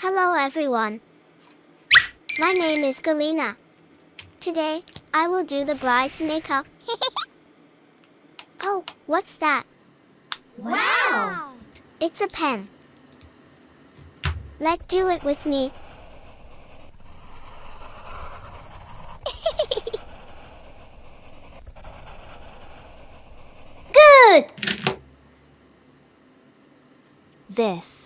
Hello everyone. My name is Galina. Today, I will do the bride's makeup. Oh, what's that? Wow! It's a pen. Let's do it with me. Good! This.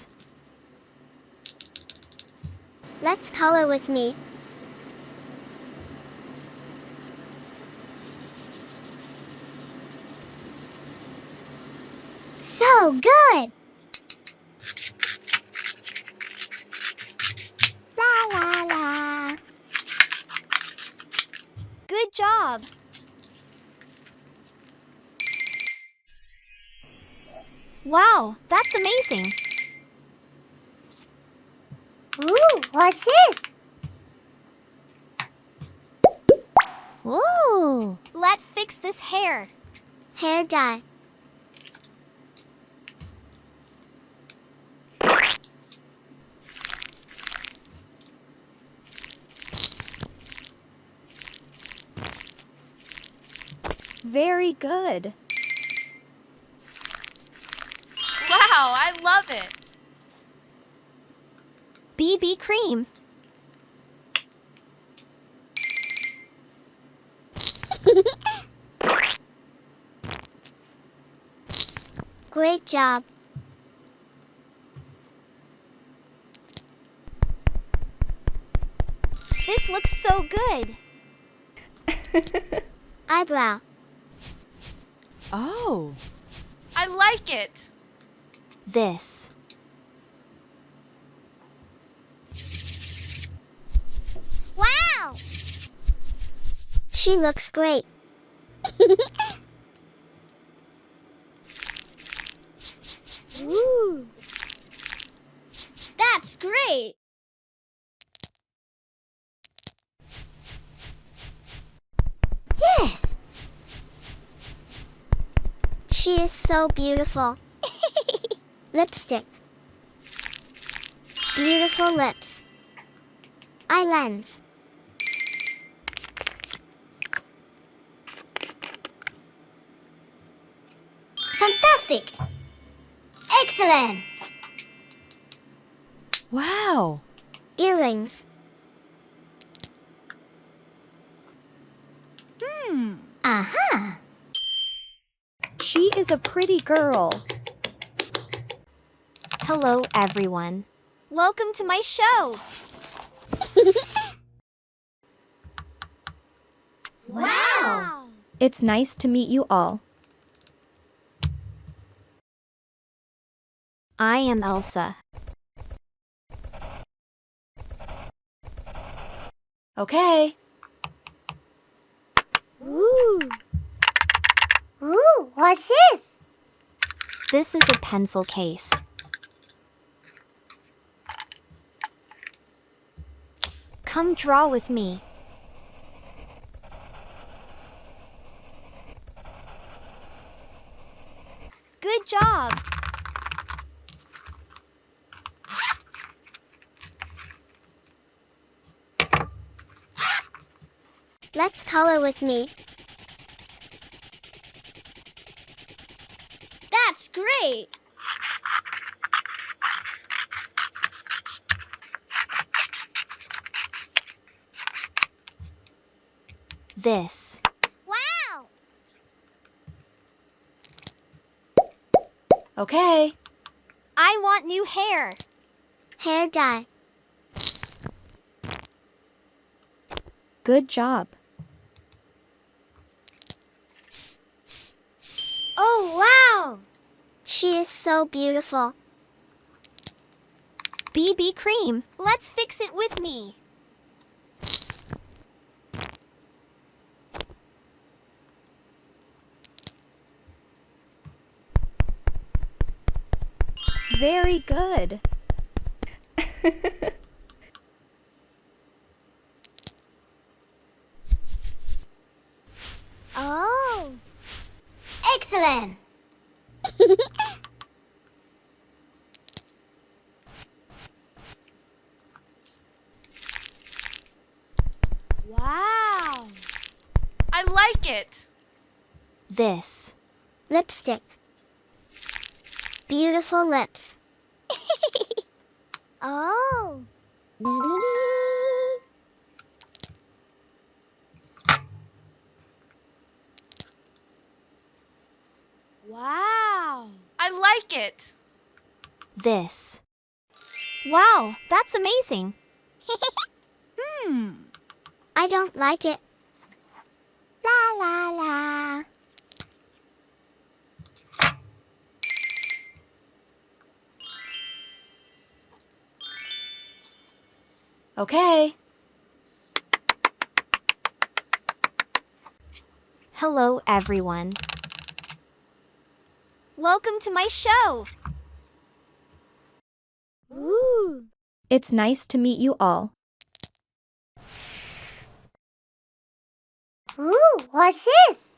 Let's color with me. So good! La la la. Good job. Wow, that's amazing. Ooh, what's this? Ooh. Let's fix this hair. Hair dye. Very good. Wow, I love it. BB cream. Great job. This looks so good. Eyebrow. Oh, I like it. This. Wow! She looks great. Ooh. That's great. Yes! She is so beautiful. Lipstick. Beautiful lips. Eye lens. Fantastic! Excellent! wow. Earrings. Aha! She is a pretty girl. Hello, everyone. Welcome to my show. Wow! It's nice to meet you all. I am Elsa. Okay. Ooh. Ooh, what's this? This is a pencil case. Come draw with me. Good job. Let's color with me. That's great. This. Wow! Okay. I want new hair. Hair dye. Good job. Oh, wow! She is so beautiful. BB cream. Let's fix it with me. Very good. Oh! Excellent! like it. This. Lipstick. Beautiful lips. Oh. Wow. I like it. This. Wow, that's amazing. I don't like it. La la la. Okay. Hello, everyone. Welcome to my show. Ooh. It's nice to meet you all. Ooh, what's this?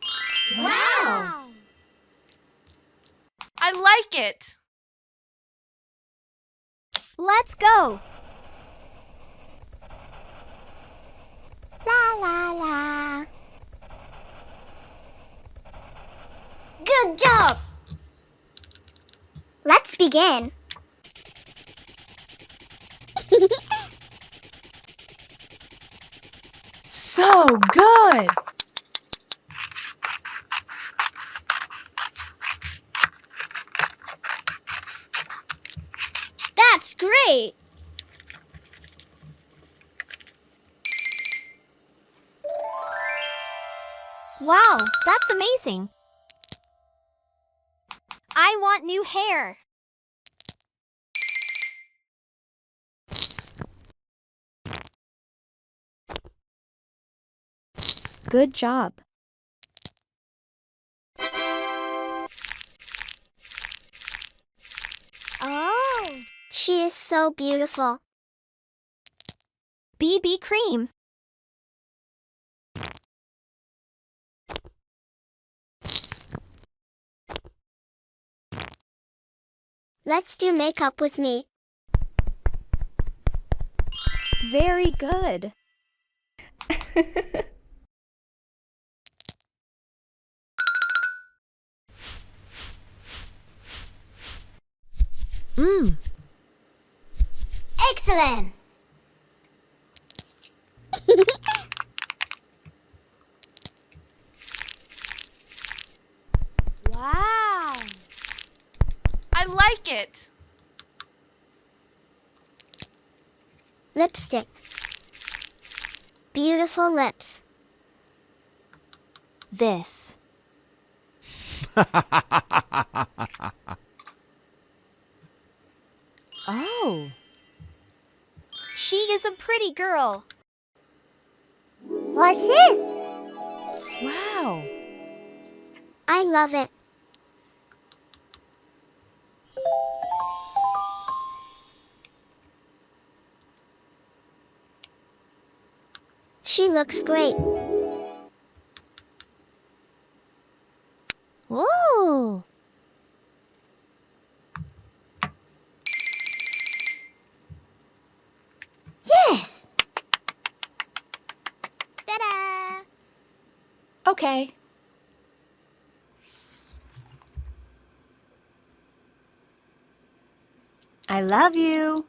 Wow. I like it. Let's go. La la la. Good job. Let's begin. So good. That's great. Wow, that's amazing. I want new hair. Good job. Oh, she is so beautiful. BB cream. Let's do makeup with me. Very good. Excellent. Wow. I like it. Lipstick. Beautiful lips. This. Oh. She is a pretty girl. What's this? Wow. I love it. She looks great. Whoa. Yes! Ta-da! Okay. I love you.